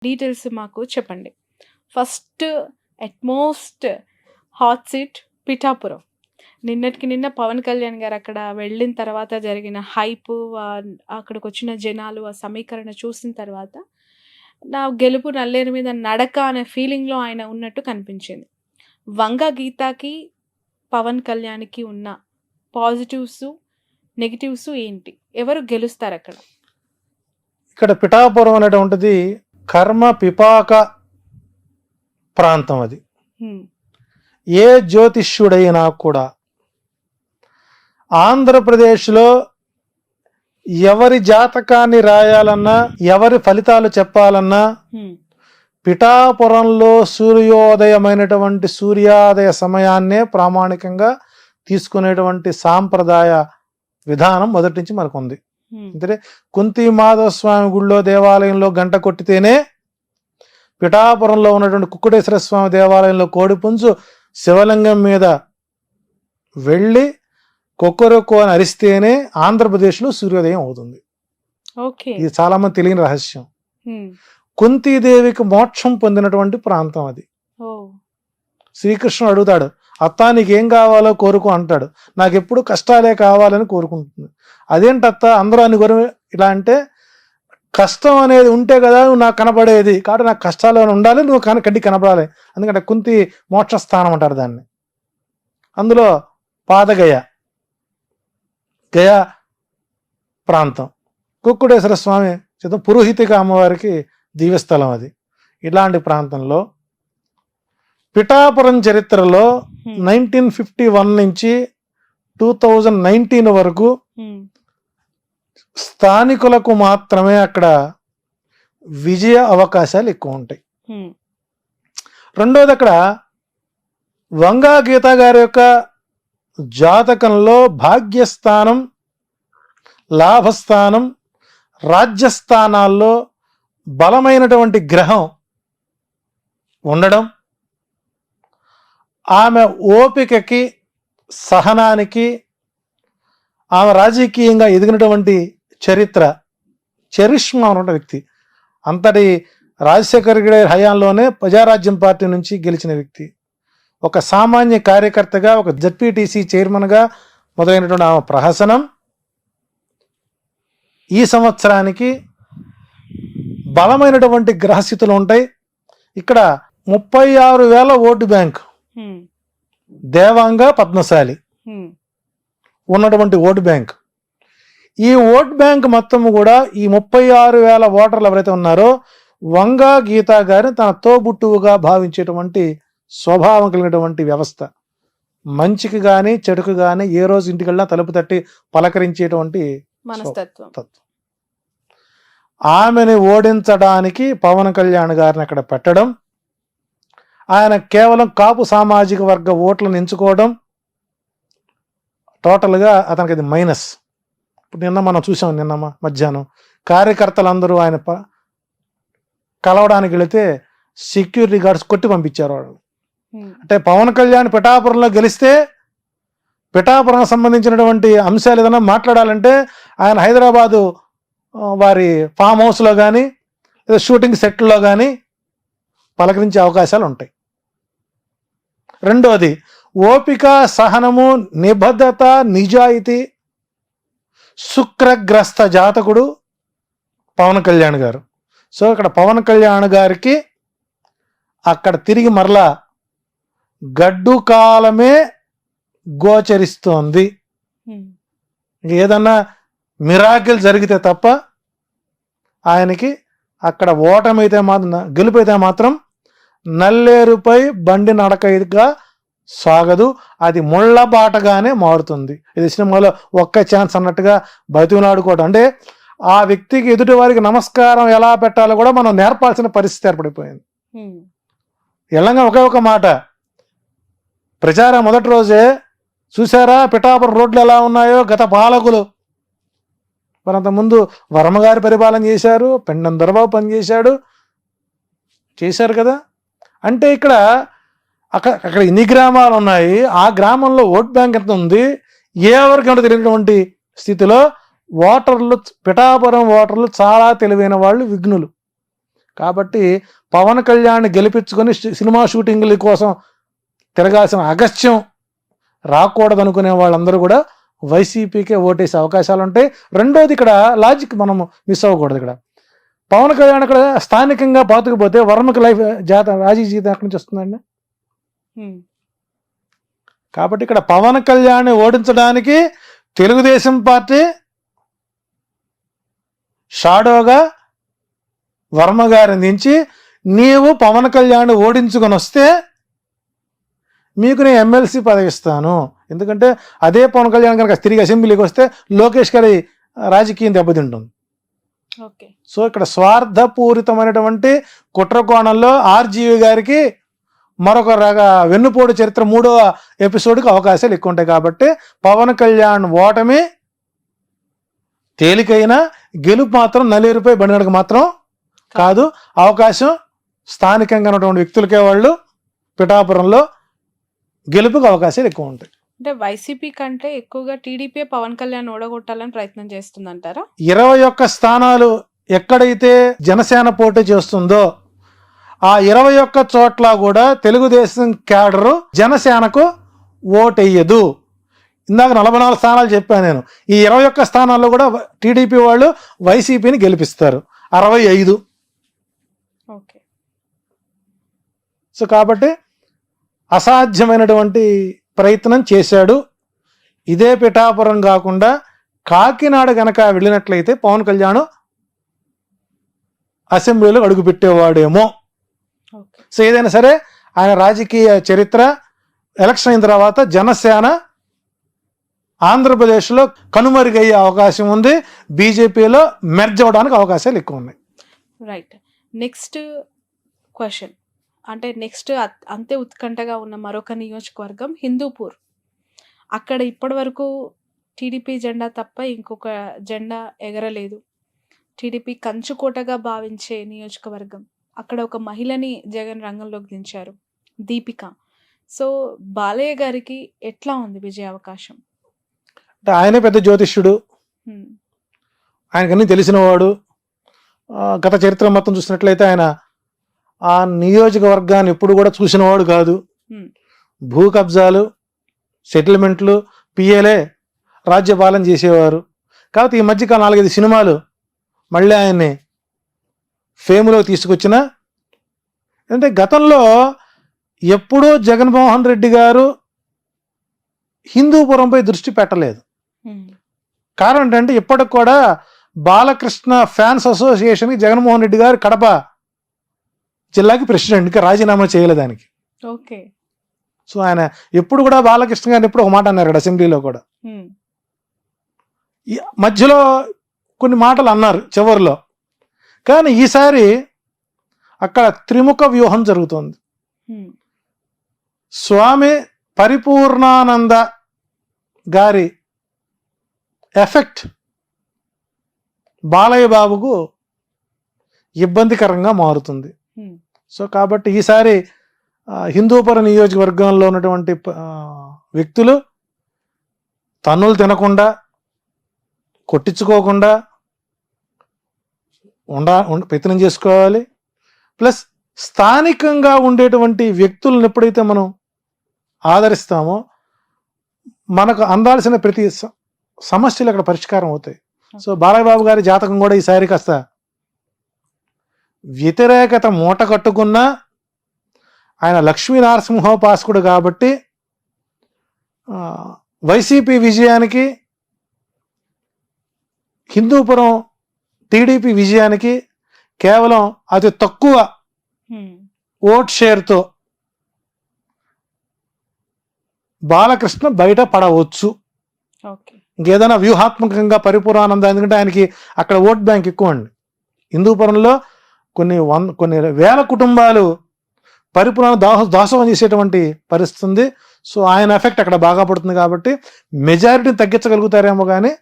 Details మాకు చెప్పండి. First utmost hot seat Pithapuram. నిన్నటికి నిన్న పవన్ కళ్యాణ్ గారు అక్కడ వెళ్ళిన తర్వాత జరిగిన హైపు, అక్కడికొచ్చిన జనాలు, ఆ సమీకరణ చూసిన తర్వాత నా గెలుపు నల్లేరు మీద నడక అనే ఫీలింగ్‌లో ఆయన ఉన్నట్టు కనిపించింది. వంగ గీతకి, పవన్ కళ్యాణ్‌కి ఉన్న పాజిటివ్స్, నెగెటివ్స్ ఏంటి? ఎవరు గెలుస్తారక్కడ? ఇక్కడ పిఠాపురం అనేటువంటిది కర్మ పిపాక ప్రాంతం. అది హ్మ్. ఏ జ్యోతిష్యుడైనా కూడా ఆంధ్రప్రదేశ్లో ఎవరి జాతకాన్ని రాయాలన్నా, ఎవరి ఫలితాలు చెప్పాలన్నా హ్మ్. పిఠాపురంలో సూర్యోదయమైనటువంటి సూర్యోదయ సమయాన్నే ప్రామాణికంగా తీసుకునేటువంటి సాంప్రదాయ విధానం మొదటి నుంచి మనకు ఉంది. హ్మ్. అంటే కుంతి మాధవ స్వామి గుళ్ళో దేవాలయంలో గంట కొట్టితేనే పిఠాపురంలో ఉన్నటువంటి కుక్కుటేశ్వర స్వామి దేవాలయంలో కోడిపుంజు శివలింగం మీద వెళ్ళి కొక్కరొక్కు అని అరిస్తేనే ఆంధ్రప్రదేశ్లో సూర్యోదయం అవుతుంది. ఓకే. ఇది చాలా మంది తెలియని రహస్యం. హ్మ్. కుంతీదేవికి మోక్షం పొందినటువంటి ప్రాంతం అది. ఓహ్! శ్రీకృష్ణుడు అడుగుతాడు, అత్త నీకేం కావాలో కోరుకో అంటాడు. నాకు ఎప్పుడు కష్టాలే కావాలని కోరుకుంటుంది. అదేంటత్త అందరూ అని గురి ఇలా అంటే, కష్టం అనేది ఉంటే కదా నువ్వు నాకు కనపడేది, కాబట్టి నాకు కష్టాలు ఉండాలి, నువ్వు కంటికి కనపడాలి. ఎందుకంటే కుంతి మోక్షస్థానం అంటారు దాన్ని. అందులో పాదగయ, గయ ప్రాంతం, కుక్కుటేశ్వర స్వామి చిత్తం పురోహితిక అమ్మవారికి దివ్యస్థలం అది. ఇలాంటి ప్రాంతంలో పిఠాపురం చరిత్రలో 1951 నుంచి 2019 వరకు స్థానికులకు మాత్రమే అక్కడ విజయ అవకాశాలు ఎక్కువ ఉంటాయి. రెండోది, అక్కడ వంగా గీత గారి యొక్క జాతకంలో భాగ్యస్థానం, లాభస్థానం, రాజ్యస్థానాల్లో బలమైనటువంటి గ్రహం ఉండడం, ఆమె ఓపికకి, సహనానికి, ఆమె రాజకీయంగా ఎదిగినటువంటి చరిత్ర, చరిష్మా ఉన్న వ్యక్తి. అంతటి రాజశేఖర రెడ్డి హయాంలోనే ప్రజారాజ్యం పార్టీ నుంచి గెలిచిన వ్యక్తి. ఒక సామాన్య కార్యకర్తగా, ఒక జడ్పీటీసీ చైర్మన్గా మొదలైనటువంటి ఆమె ప్రహసనం ఈ సంవత్సరానికి బలమైనటువంటి గ్రహస్థితులు ఉంటాయి. ఇక్కడ 36,000 ఓటు బ్యాంక్, దేవాంగ, పద్మశాలి ఉన్నటువంటి ఓటు బ్యాంక్. ఈ ఓట్ బ్యాంక్ మొత్తం కూడా ఈ 36,000 ఓటర్లు ఎవరైతే ఉన్నారో వంగా గీత గారిని తన తోబుట్టువుగా భావించేటువంటి స్వభావం కలిగినటువంటి వ్యవస్థ. మంచికి కానీ చెడుకు కానీ ఏ రోజు ఇంటికి వెళ్ళినా తలుపు తట్టి పలకరించేటువంటి మనస్తత్వం. ఆమెను ఓడించడానికి పవన్ కళ్యాణ్ గారిని అక్కడ పెట్టడం, ఆయన కేవలం కాపు సామాజిక వర్గ ఓట్లను ఎంచుకోవడం, టోటల్గా అతనికి అది మైనస్. ఇప్పుడు నిన్న మనం చూసాం, నిన్న మధ్యాహ్నం కార్యకర్తలందరూ ఆయన కలవడానికి వెళితే సెక్యూరిటీ గార్డ్స్ కొట్టి పంపించారు వాళ్ళు. అంటే పవన్ కళ్యాణ్ పిఠాపురంలో గెలిస్తే పిఠాపురం సంబంధించినటువంటి అంశాలు ఏదైనా మాట్లాడాలంటే ఆయన హైదరాబాదు వారి ఫామ్ హౌస్లో కానీ లేదా షూటింగ్ సెట్లో కానీ పలకరించే అవకాశాలు ఉంటాయి. రెండోది, ఓపిక, సహనము, నిబద్ధత, నిజాయితీ, శుక్రగ్రస్త జాతకుడు పవన్ కళ్యాణ్ గారు. సో ఇక్కడ పవన్ కళ్యాణ్ గారికి అక్కడ తిరిగి మరలా గడ్డు కాలమే గోచరిస్తోంది. ఏదన్నా మిరాకిల్ జరిగితే తప్ప ఆయనకి అక్కడ ఓటమైతే మాత్రం, గెలుపైతే మాత్రం నల్లేరుపై బండి నడకగా సాగదు, అది ముళ్ళ బాటగానే మారుతుంది. ఇది సినిమాలో ఒక్క ఛాన్స్ అన్నట్టుగా బతిమలాడుకోవడం. అంటే ఆ వ్యక్తికి, ఎదుటి వారికి నమస్కారం ఎలా పెట్టాలో కూడా మనం నేర్పాల్సిన పరిస్థితి ఏర్పడిపోయింది. ఎలాగా ఒకే ఒక మాట, ప్రచారం మొదటి రోజే చూసారా పిఠాపురం రోడ్లు ఎలా ఉన్నాయో, గత పాలకులు మరి అంతకుముందు వర్మగారి పరిపాలన చేశారు, పెండం దొరబాబు పనిచేశాడు, చేశారు కదా. అంటే ఇక్కడ అక్కడ ఎన్ని గ్రామాలు ఉన్నాయి, ఆ గ్రామంలో ఓట్ బ్యాంక్ ఎంత ఉంది, ఎవరికి తెలియనటువంటి స్థితిలో ఓటర్లు, పిఠాపురం ఓటర్లు చాలా తెలివైన వాళ్ళు, విఘ్నులు. కాబట్టి పవన్ కళ్యాణ్ గెలిపించుకొని సినిమా షూటింగ్ల కోసం తిరగాల్సిన అగస్త్యం రాకూడదు అనుకునే వాళ్ళందరూ కూడా వైసీపీకే ఓటేసే అవకాశాలు ఉంటాయి. రెండోది ఇక్కడ లాజిక్ మనం మిస్ అవ్వకూడదు. ఇక్కడ పవన్ కళ్యాణ్ ఇక్కడ స్థానికంగా పాతుకుపోతే వర్మకి లైఫ్ రాజీ జీతం ఎక్కడి నుంచి వస్తుందండి? కాబట్టి ఇక్కడ పవన్ కళ్యాణ్ ఓడించడానికి తెలుగుదేశం పార్టీ షాడోగా వర్మ గారిని దించి నీవు పవన్ కళ్యాణ్ ఓడించుకొని వస్తే మీకు నేను ఎమ్మెల్సీ పదవి ఇస్తాను. ఎందుకంటే అదే పవన్ కళ్యాణ్ కనుక తిరిగి అసెంబ్లీకి వస్తే లోకేష్ గారి రాజకీయం దెబ్బతింటుంది. సో ఇక్కడ స్వార్థపూరితమైనటువంటి కుట్రకోణంలో ఆర్జీవి గారికి మరొక వెన్నుపోటు చరిత్ర 3వ ఎపిసోడ్కి అవకాశాలు ఎక్కువ ఉంటాయి. కాబట్టి పవన్ కళ్యాణ్ ఓటమి తేలికైన, గెలుపు మాత్రం నల్లేరుపై బండినడక మాత్రం కాదు. అవకాశం స్థానికంగా ఉన్నటువంటి వ్యక్తులకే వాళ్ళు పిఠాపురంలో గెలుపుకి అవకాశాలు ఎక్కువ ఉంటాయి. అంటే వైసీపీ కంటే ఎక్కువగా టీడీపీ పవన్ కళ్యాణ్ ఓడగొట్టాలని ప్రయత్నం చేస్తుందంటారా? 21 స్థానాలు ఎక్కడైతే జనసేన పోటీ చేస్తుందో ఆ 21 చోట్ల కూడా తెలుగుదేశం క్యాడరు జనసేనకు ఓటెయ్యదు. ఇందాక 44 స్థానాలు చెప్పాను నేను. ఈ 21 స్థానాల్లో కూడా టీడీపీ వాళ్ళు వైసీపీని గెలిపిస్తారు 65. సో కాబట్టి అసాధ్యమైనటువంటి ప్రయత్నం చేశాడు. ఇదే పిఠాపురం కాకుండా కాకినాడ గనక వెళ్ళినట్లయితే పవన్ కళ్యాణ్ అసెంబ్లీలో అడుగుపెట్టేవాడేమో. సో ఏదైనా సరే ఆయన రాజకీయ చరిత్ర ఎలక్షన్ అయిన తర్వాత జనసేన ఆంధ్రప్రదేశ్లో కనుమరుగయ్యే అవకాశం ఉంది. బీజేపీలో మెర్జ్ అవ్వడానికి అవకాశాలు ఎక్కువ ఉన్నాయి. రైట్. నెక్స్ట్ క్వశ్చన్, అంటే నెక్స్ట్ అంతే ఉత్కంఠగా ఉన్న మరొక నియోజకవర్గం హిందూపూర్. అక్కడ ఇప్పటి వరకు టీడీపీ జెండా తప్ప ఇంకొక జెండా ఎగరలేదు. టీడీపీ కంచుకోటగా భావించే నియోజకవర్గం. అక్కడ ఒక మహిళని జగన్ రంగంలోకి దించారు, దీపిక. సో బాలయ్య గారికి ఎట్లా ఉంది విజయ అవకాశం? అంటే ఆయనే పెద్ద జ్యోతిష్యుడు, ఆయనకన్నీ తెలిసినవాడు. గత చరిత్ర మొత్తం చూసినట్లయితే ఆయన ఆ నియోజకవర్గాన్ని ఎప్పుడు కూడా చూసినవాడు కాదు. భూ కబ్జాలు, సెటిల్మెంట్లు, పిఏలే రాజ్యపాలన చేసేవారు. కాబట్టి ఈ మధ్యకాలం 4-5 సినిమాలు మళ్ళీ ఆయన్ని ఫేమ్లో తీసుకొచ్చిన. అంటే గతంలో ఎప్పుడూ జగన్మోహన్ రెడ్డి గారు హిందూపురంపై దృష్టి పెట్టలేదు. కారణం ఏంటంటే ఇప్పటికి కూడా బాలకృష్ణ ఫ్యాన్స్ అసోసియేషన్కి జగన్మోహన్ రెడ్డి గారు కడప జిల్లాకి ప్రెసిడెంట్కి రాజీనామా చేయలేదు దానికి. ఓకే. సో ఆయన ఎప్పుడు కూడా బాలకృష్ణ గారిని ఎప్పుడు ఒక మాట అన్నారు అసెంబ్లీలో కూడా. మధ్యలో కొన్ని మాటలు అన్నారు చివరిలో. కానీ ఈసారి అక్కడ త్రిముఖ వ్యూహం జరుగుతుంది. స్వామి పరిపూర్ణానంద గారి ఎఫెక్ట్ బాలయ్య బాబుకు ఇబ్బందికరంగా మారుతుంది. సో కాబట్టి ఈసారి హిందూపురం నియోజకవర్గంలో ఉన్నటువంటి వ్యక్తులు తన్నులు తినకుండా, కొట్టించుకోకుండా ప్రయత్నం చేసుకోవాలి. ప్లస్ స్థానికంగా ఉండేటువంటి వ్యక్తులను ఎప్పుడైతే మనం ఆదరిస్తామో మనకు అందాల్సిన ప్రతి సమస్యలు అక్కడ పరిష్కారం అవుతాయి. సో బాలయ్య బాబు గారి జాతకం కూడా ఈసారి కాస్త వ్యతిరేకత మూట కట్టుకున్నా ఆయన లక్ష్మీనరసింహోపాసకుడు కాబట్టి వైసీపీ విజయానికి, హిందూపురం టీడీపీ విజయానికి కేవలం అతి తక్కువ ఓట్ షేర్తో బాలకృష్ణ బయట పడవచ్చు. ఇంకేదైనా వ్యూహాత్మకంగా పరిపూర్ణానంద, ఎందుకంటే ఆయనకి అక్కడ ఓట్ బ్యాంక్ ఎక్కువ అండి. హిందూపురంలో కొన్ని వేల కుటుంబాలు పరిపూర్ణ దాసోహం చేసేటువంటి పరిస్థితి ఉంది. సో ఆయన ఎఫెక్ట్ అక్కడ బాగా పడుతుంది కాబట్టి మెజారిటీని తగ్గించగలుగుతారేమో కానీ